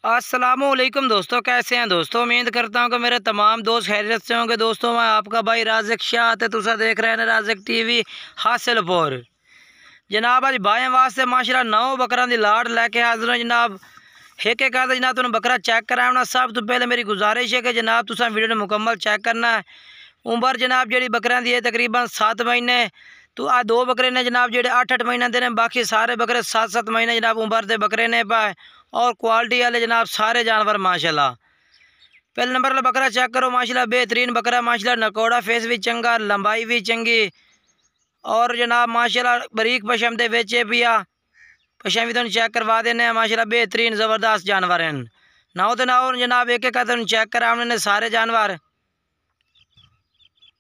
अस्सलामुअलैकुम दोस्तों, कैसे हैं दोस्तों। उम्मीद करता हूं कि मेरे तमाम दोस्त खैरियत से होंगे। दोस्तों मैं आपका भाई राज़िक शाह ते तुसा देख रहे हैं राज़िक टीवी हासिलपुर। जनाब अज भाई वास्ते माशाल्लाह 9 बकरा की लाड़ लैके हाजिर हो जनाब। एक एक करते जनाब तुम बकरा चेक कराना। सब तो पहले मेरी गुजारिश है कि जनाब तुसा वीडियो ने मुकम्मल चेक करना है। उम्र जनाब जी बकरियां की है तकरीबन 7 महीने। तो आ 2 बकरे ने जनाब जो 8-8 महीने के ने, बाकी सारे बकरे 7-7 महीने जनाब उम्र के बकरे ने पाए। और क्वालिटी वाले जनाब सारे जानवर माशाल्लाह। पहले नंबर वाला बकरा चेक करो माशाल्लाह, बेहतरीन बकरा माशाल्लाह। नकोड़ा फेस भी चंगा, लंबाई भी चंगी और जनाब माशाल्लाह बरीक पशम दे बेचे पिया। पशम भी तुम चेक करवा देने माशाल्लाह, बेहतरीन ज़बरदस्त जानवर हैं। नाओ तो नाओ जनाब एक एक तुम चेक करा हमने सारे जानवर।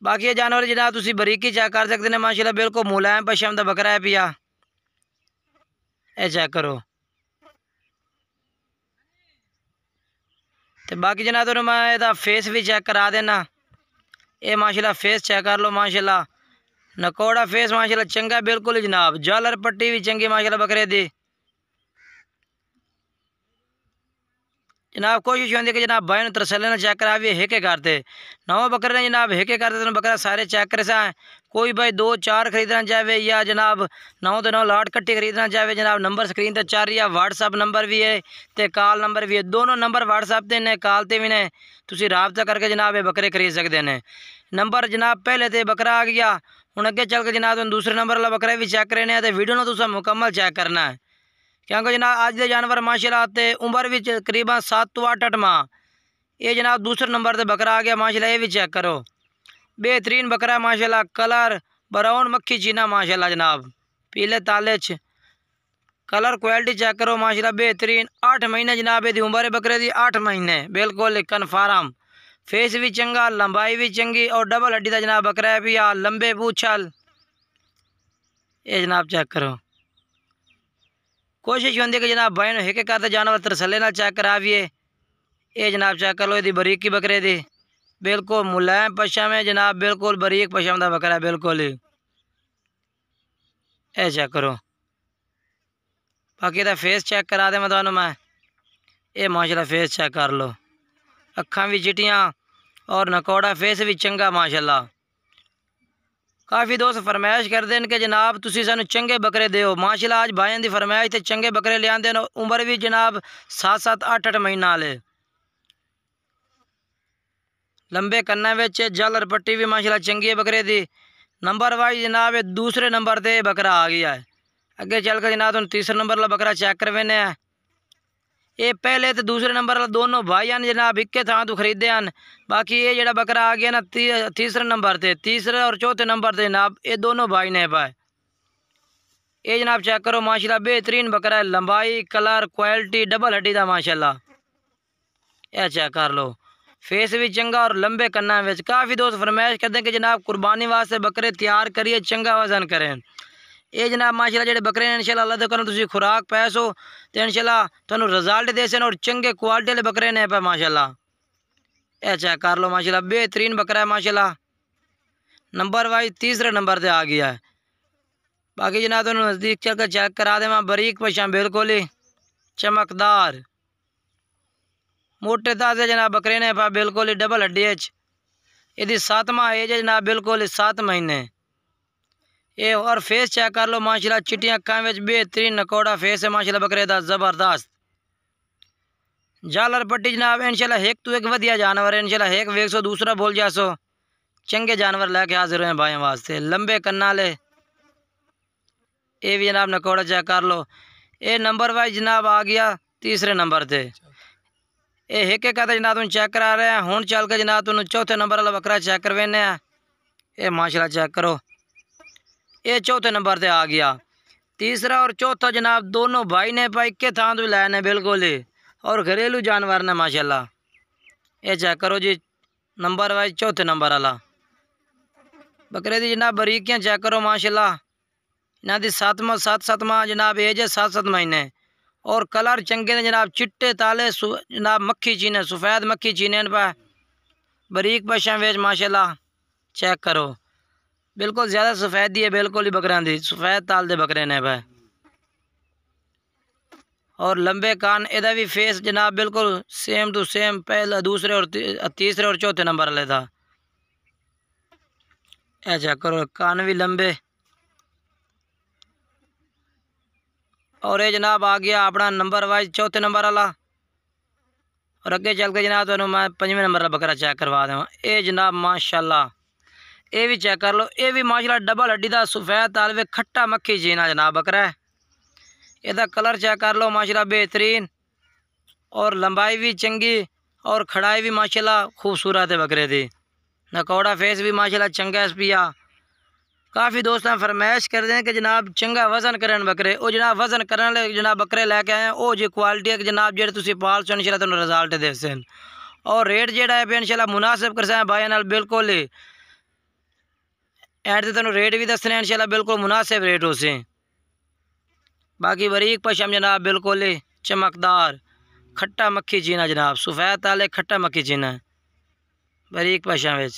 बाकी ये जानवर जनाब तुम बरीकी चेक कर सकते हैं माशाल्लाह, बिल्कुल मुलायम पशम का बकरा है पिया। ये चेक करो। तो बाकी जनाब तो मैं इहदा फेस भी चेक करा देना। ये माशाल्लाह फेस चेक कर लो माशाल्लाह, नकोड़ा फेस माशाल्लाह चंगा बिल्कुल जनाब। जालर पट्टी भी चंगी माशाल्लाह बकरे दी। जनाब कोशिश होती है कि जनाब भाई तरसले ना चेक करा भी एक एक करते 9 बकरे ने जनाब एक एक करते बकरा सारे चेक करे सा। कोई भाई 2-4 खरीदना चाहे या जनाब 9 तो 9 लाट कट्टी खरीदना चाहे जनाब, नंबर स्क्रीन पर चल रही है। व्हाट्सअप नंबर भी है तो कॉल नंबर भी है, दोनों नंबर व्हाट्सअप से ने कॉल से भी ने तुम राबता करके जनाब ये बकरे खरीद सकते हैं। नंबर जनाब पहले तो बकरा आ गया, हूँ अगे चल के जनाब तुम दूसरे नंबर वाला बकरा भी चेक करने तो वीडियो में तुम मुकम्मल चेक करना है। क्योंकि जनाब अज के जानवर माशाल्लाह ते उम्र भी तकरीबन 7 तो 8 माह। ये जनाब दूसरे नंबर से बकरा आ गया माशाल्लाह, ये भी चेक करो। बेहतरीन बकरा माशाल्लाह, कलर ब्राउन मक्खी चीना माशाल्लाह जनाब, पीले ताले च कलर क्वालिटी चेक करो माशाल्लाह बेहतरीन। 8 महीने जनाब ये उम्र है बकरे की, 8 महीने बिल्कुल कन्फर्म। फेस भी चंगा, लंबाई भी चंगी और डबल हड्डी का जनाब बकरा है भी। लंबे पूछल ये जनाब चेक करो। कोशिश होती है कि जनाब भाई एक एक करते जानवर तरसले ना चेक कराविए। ये जनाब चेक कर लो, यदि बरीकी बकरे दी बिल्कुल मुलायम पशम है जनाब, बिल्कुल बरीक पशम का बकरा है बिल्कुल ही। ये चेक करो। बाकी तो फेस चेक करा दे मैं तुम्हें मैं। ये माशाल्लाह फेस चेक कर लो, अखा भी चिटियाँ और नकोड़ा फेस भी चंगा माशाल्लाह। काफ़ी दोस्त फरमाइश करते हैं कि जनाब तुसी सानू चंगे बकरे दो। माशाल्लाह आज भाइयों की फरमाइश से चंगे बकरे ले आते हैं। उम्र भी जनाब 7-7 8-8 महीना वाले, लंबे कन्ना विच जालर पट्टी भी माशाल्लाह चंगी है बकरे दी। नंबर वाइज जनाब दूसरे नंबर से बकरा आ गया है। अगे चल कर जनाब तुम तीसरे नंबर वाला बकरा चेक करवेने हैं। ये पहले तो दूसरे नंबर वाला दोनों भाई ने जनाब इक्के थां तो खरीदे हैं। बाकी ये जड़ा बकरा आ गया ना तीसरे नंबर से, तीसरे और चौथे नंबर से जनाब ये दोनों भाई ने पाए। ये जनाब चेक करो माशाल्लाह बेहतरीन बकरा है, लंबाई कलर क्वालिटी डबल हड्डी का माशाल्लाह। यह चेक कर लो, फेस भी चंगा और लंबे कन्ना विच। काफ़ी दोस्त फरमाइश करते हैं कि जनाब कुर्बानी वास्ते बकरे तैयार करिए, चंगा वजन करें। ये जनाब माशाल्लाह जेडे बकरे हैं इंशाल्लाह अल्लाह करो तुम खुराक पैसो तो इंशाल्लाह तुहानू रिजल्ट दे सन और चंगे क्वालिटी वाले बकरे ने पे माशाल्लाह। यह चेक कर लो माशाल्लाह बेहतरीन बकरा है माशाल्लाह। नंबर वाइज तीसरे नंबर से आ गया है। बाकी जनाब तुम नज़दीक चल कर चेक करा दे, बरीक पशम बिल्कुल ही चमकदार मोटे ताजे जनाब बकरे ने पा बिल्कुल ही डबल हड्डी यदि 7वां एज है जनाब, बिल्कुल ही 7 महीने। ये और फेस चेक कर लो माशाल्लाह, चिट्टियां अखा विच बेहतरीन नकोड़ा फेस है माशाल्लाह बकरे का जबरदस्त। जालर पट्टी जनाब इंशाल्लाह एक तो एक वधिया जानवर है इंशाल्लाह, एक वेख सो दूसरा बोल जासो। चंगे जानवर लैके हाजिर हुए भाई वास्ते, लंबे कन्ना ले। ये भी जनाब नकोड़ा चेक कर लो। ये नंबर वाइज जनाब आ गया तीसरे नंबर से। ये एक एक कहते जनाब तुम चेक करा रहे हैं। हूँ चल के जनाब तुम चौथे नंबर वाला बकरा चेक करवेने हैं। ये माशाल्लाह चेक करो, ये चौथे नंबर से आ गया। तीसरा और चौथा जनाब दोनों भाई ने पाई के थां तो लाए ने बिल्कुल ही और घरेलू जानवर ने माशाल्लाह। ये चेक करो जी नंबर वाइज चौथे नंबर वाला बकरे की जनाब बरीकियाँ चेक करो माशाल्लाह। इन्हों की 7वां जनाब एज है, 7-7 महीने और कलर चंगे ने जनाब, चिट्टे ताले जनाब मक्खी चीने सफ़ेद मक्खी चीने पा बरीक पशम वेच माशाल्लाह। चेक करो बिल्कुल ज़्यादा सफ़ेद ही है बिल्कुल ही बकरा दी, सफ़ेद ताल दे बकरे ने पा। और लंबे कान, एदा भी फेस जनाब बिल्कुल सेम टू सेम पहला दूसरे और तीसरे और चौथे नंबर वाले था। ऐ चेक करो, कान भी लंबे। और ये जनाब आ गया अपना नंबर वाइज चौथे नंबर वाला। और अगे चल के जनाब तो मैं 5वें नंबर का बकरा चेक करवा देवा। ये जनाब माशाल्लाह, ये भी चेक कर लो, ये भी माशाल्लाह डबल हड्डी का सफ़ेद तालवे खट्टा मक्खी जीना जनाब बकरा है। ਇਹਦਾ कलर चेक कर लो माशाल्लाह बेहतरीन, और लंबाई भी चंगी और खड़ाई भी माशाल्लाह खूबसूरत है बकरे दी। नकौड़ा फेस भी माशाल्लाह चंगा पिया। काफ़ी दोस्त फरमाइश कर दें कि जनाब चंगा वजन करन बकरे, वो जनाब वजन करने जनाब बकरे लैके आए हैं, वो जी क्वालिटी है कि जनाब जो तुम पाल सो इंशाल्लाह तुहानू रिजल्ट दे सन। और रेट जोड़ा है इंशाल्लाह मुनासिब कर सकें भाई नाल बिल्कुल ही एंड तुहानू रेट भी दसने इंशाल्लाह बिल्कुल मुनासिब रेट हो से। बाकी बरीक पशम जनाब बिल्कुल ही चमकदार खट्टा मक्खी चीना जनाब, सफ़ेद ताले खट्टा मक्खी चीना बरीक पशम विच।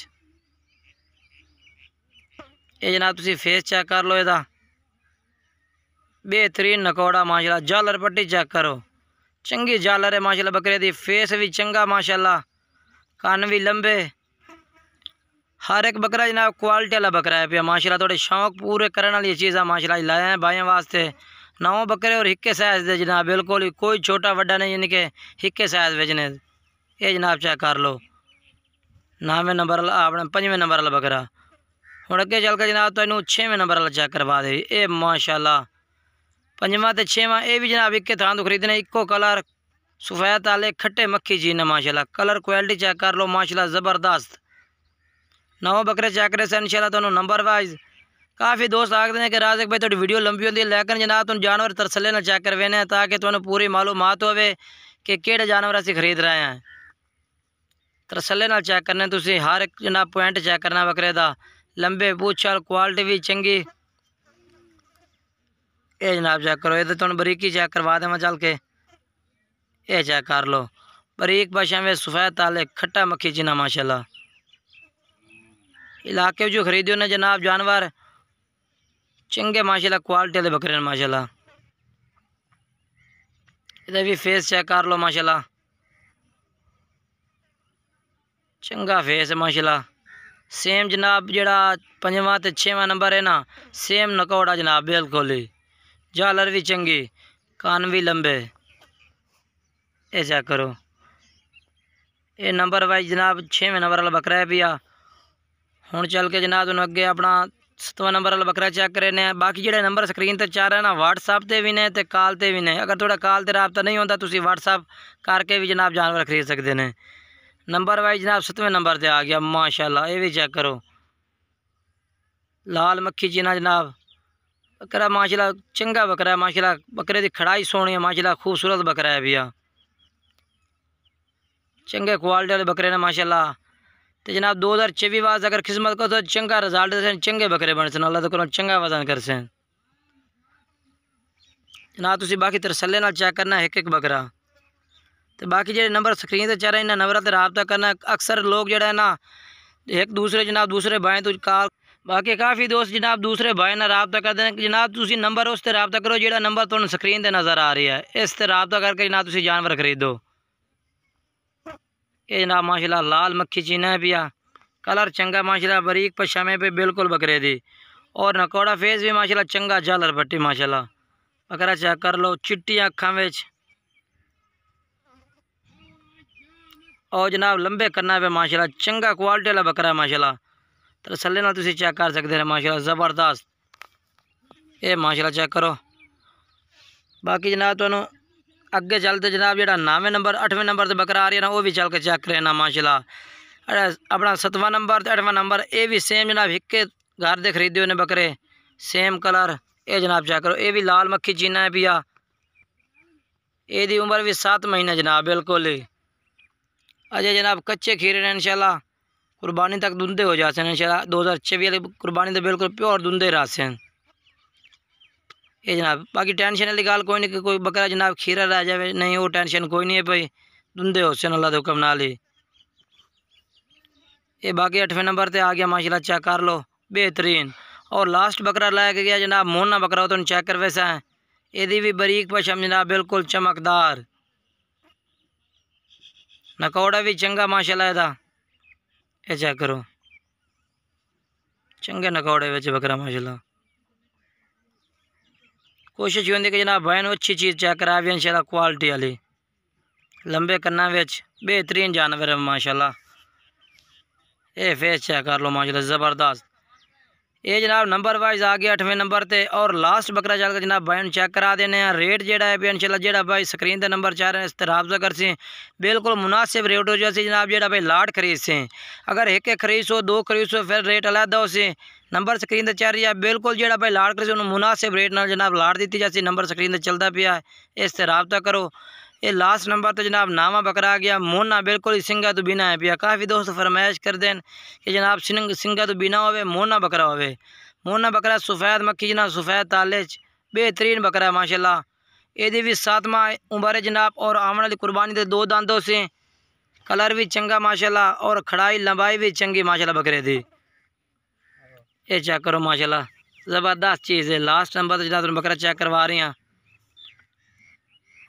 ये जनाब तुसी फेस चेक कर लो, इहदा बेहतरीन नकौड़ा माशाल्लाह। झालर पट्टी चेक करो, चंगी झालर है माशाल्लाह बकरे दी। फेस भी चंगा माशाल्लाह, कान भी लंबे। हर एक बकरा जनाब क्वालिटी वाला बकरा है पिया माशाल्लाह। थोड़े शौक पूरे करने वाली चीज़ा माशाल्लाह लाए हैं भाइयों वास्ते। 9 बकरे और हिक्के साइज दे जनाब बिल्कुल ही, कोई छोटा वड्डा नहीं, यानी कि हिक्के साइज बेचने। ये जनाब चेक कर लो 9वें नंबर अपने 5वें नंबर वाला बकरा। हुण अगे चल के जनाब तुहानू 6वें नंबर वाला चेक करवा दे। ये माशाल्लाह 5वां ते 6वां ये भी जनाब इक्के थां तो खरीदने, इक्को कलर सफ़ेद ताले खट्टे मक्खी जी ने माशाल्लाह। कलर क्वालिटी चेक कर लो माशाल्लाह ज़बरदस्त। 9 बकरे चेक करे से इंशाल्लाह तुहानू नंबर वाइज। काफ़ी दोस्त आखते हैं कि राज़िक भाई थोड़ी वीडियो लंबी होती है, लेकिन जनाब तुम जानवर तरसले ना चेक करवेने ताकि तुहानू पूरी मालूमात होवे कि केड़े जानवर असीं खरीद रहे हैं। तरसले नाल चेक करने तुसीं हर एक जनाब पॉइंट चेक करना बकरे दा। लंबे पूछल, क्वालिटी भी चंगी। ये जनाब चेक करो, ये तो तुहानू बरीकी चेक करवा देवां चल के। ये चेक कर लो बरीक पशम में सफ़ेद ताले खट्टा मक्खी चीना माशाल्लाह। इलाके जो खरीदो ने जनाब जानवर चंगे माशाल्लाह क्वालिटी वाले बकरे माशाल्लाह। इधर भी फेस चेक कर लो माशाल्लाह, चंगा फेस है माशाल्लाह। सेम जनाब जड़ा 5वां ते 6वां नंबर है ना, सेम नकौड़ा जनाब बिल्कुल ही। झालर भी चंगी, कान भी लंबे। ये चेक करो, ये नंबर वाइज जनाब 6वें नंबर वाला बकरा है भैया। हुण चल के जनाब तुहानू अगे अपना 7वां नंबर वाला बकरा चेक करने। बाकी जो नंबर स्क्रीन पर चाह रहे ना व्हाट्सअप पर भी ने तो कॉल पर भी ने। अगर थोड़ा कॉल पर राबता नहीं होता तुम व्हाट्सअप करके भी जनाब जानवर खरीद सकते हैं। नंबर वाइज जनाब 7वें नंबर पर आ गया माशाल्लाह। ये भी चेक करो लाल मक्खी चीना जनाब बकरा माशाल्लाह, चंगा बकरा है माशाल्लाह। बकरे की खड़ाई सोहनी है माशाल्लाह, खूबसूरत बकरा है भैया। चंगे क्वालिटी वाले बकरे ने माशाल्लाह। तो जनाब 2024 वास अगर किस्मत को तो चंगा रिजल्ट दे, चंगे बकरे बन सन, अल्लाह तो करो चंगा वजन कर सन जनाब। तुसी बाकी तरसले नाल चेक करना एक एक बकरा। तो बाकी जो नंबर स्क्रीन पर चल रहे इन्होंने नंबर पर रबता करना। अक्सर लोग जो है ना एक दूसरे जनाब दूसरे भाई तो कॉल, बाकी काफ़ी दोस्त जनाब दूसरे भाई ना रबता करते हैं। जनाब तुसी नंबर उस पर रबता करो जो नंबर तुहानू स्क्रीन पर नज़र आ रही है, इस पर रबता करके जनाब तुसी जानवर खरीदो। ये जनाब माशाल्लाह लाल मक्खी चीना है भैया, कलर चंगा माशाल्लाह, बरीक पशामे पे बिल्कुल बकरे दी। और नकौड़ा फेस भी माशाल्लाह चंगा, झालर पट्टी माशाल्लाह। बकरा चेक कर लो चिट्टी अखां विच, और जनाब लंबे कन्ना पे माशाल्लाह चंगा क्वालिटी वाला बकरा माशाल्लाह। तसल्ली नाल तुसीं चेक कर सकते हैं माशाल्लाह ज़बरदस्त। ये माशाल्लाह चेक करो। बाकी जनाब तुहानू अगे चलते जनाब जो 9वें नंबर 8वें नंबर से बकरा आ रही है ना, वो भी चल के चेक करे ना माशाल्लाह। अपना 7वां नंबर तो 8वां नंबर ये भी सेम जनाब हिक्के घर दे खरीदे ने बकरे, सेम कलर। ये जनाब चेक करो, ये भी लाल मक्खी चीना है भैया। ये उम्र भी 7 महीने जनाब बिल्कुल ही। अजय जनाब कच्चे खीरे ने इंशाल्लाह कुर्बानी तक दुंदे हो जाते हैं इंशाल्लाह। 2024 वाली कुर्बानी तो बिल्कुल प्योर दुंदे रहते हैं ये जनाब। बाकी टेंशन वाली गल कोई नहीं कि कोई बकरा जनाब खीरा रह जाए, नहीं वो टेंशन कोई नहीं है भाई, दुंदे हो सन अल्लाह के हुक्म नाल ही। ये बाकी 8वें नंबर पर आ गया माशाल्लाह, चेक कर लो बेहतरीन। और लास्ट बकरा लाया गया जनाब मोना बकरा, तो चेक कर वैसा है। ਇਹਦੀ भी बरीक पशम जनाब बिल्कुल चमकदार। नकौड़ा भी चंगा माशाल्लाह ਇਹਦਾ। ਇਹ चेक करो चंगे नकौड़े विच बकरा माशाल्लाह। कोशिश होंदी कि जनाब भाई अच्छी चीज़ चेक करा भी इंशाल्लाह क्वालिटी वाली। लंबे कन्ना विच बेहतरीन जानवर है माशाल्लाह। ये फेस चेक कर लो माशाल्लाह ज़बरदस्त। ये जनाब नंबर वाइज आ गया 8वें नंबर ते। और लास्ट बकरा चल के जनाब भाई चेक करा देने हैं। रेट जेड़ा है इंशाल्लाह जेड़ा भाई स्क्रीन ते नंबर 4 है इस तरह राब्ता कर सी बिल्कुल मुनासिब रेट हो जाए जनाब जेड़ा भाई लाट खरीद से। अगर एक खरीद सो 2 खरीद सो फिर रेट अलहदा हो सी। नंबर स्क्रीन ते चल रही है बिल्कुल जेड़ा भाई लाट करे उन्होंने मुनासिब रेट नाल जनाब लाट दी जाती। नंबर स्क्रीन ते चलता पिया इस तरह राब्ता करो। ये लास्ट नंबर तो जनाब नावा बकरा आ गया। मोना बिल्कुल ही सिंगा तो बिना है पिया। काफ़ी दोस्त फरमाइश कर दें कि जनाब सिंगा तो बिना होवे मोना बकरा होवे। मोना बकरा सफ़ेद मक्खी जनाब सफ़ेद ताले बेहतरीन बकरा है माशाल्लाह। ये भी 7वां उम्र है जनाब। और आमन वाली कुर्बानी के 2 दांतों से कलर भी चंगा माशाल्लाह। और खड़ाई लंबाई भी चंगी माशाल्लाह बकरे दी। ये चेक करो माशाल्लाह ज़बरदस्त चीज़ है। लास्ट नंबर तो जनाब बकरा चेक करवा रही हैं।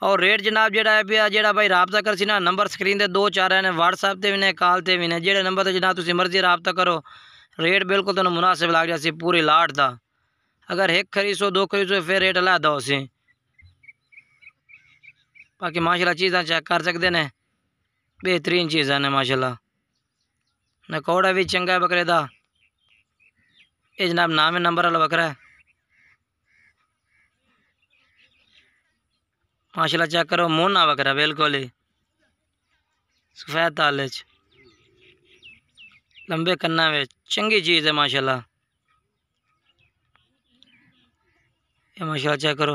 और रेट जनाब जेड़ा है पिया जेड़ा भाई राब्ता कर सी ना नंबर स्क्रीन ते 2 4 है व्हाट्सएप ते भी ने कॉल ते भी ने जेड़े नंबर ते जनाब तुसी मर्जी राब्ता करो। रेट बिल्कुल तुहानू मुनासिब लग जासी पूरी लाट दा। अगर एक खरीद सो 2 खरीद सो फिर रेट अलहदा हो सी। बाकी माशाल्लाह चीज़ां चेक कर सकते ने बेहतरीन चीज़ां ने माशाल्लाह। नकौड़ा भी चंगा है बकरे दा। ये जनाब 9वें नंबर वाला बकरा है माशाल्लाह। चेक करो मोना बकरा बिल्कुल ही सफ़ेद ताले लंबे कन्ना में चंगी चीज़ है माशाल्लाह। ये माशाल्लाह चेक करो।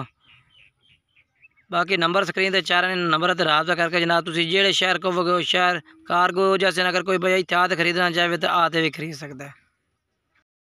बाकी नंबर स्क्रीन ते 4 नंबर ते राब्ता करके जनाब तुसी जेड़े शहर को शहर कारगो जैसे अगर कोई भाई इत्थे आते खरीदना चाहे तो आते भी खरीद सकता है।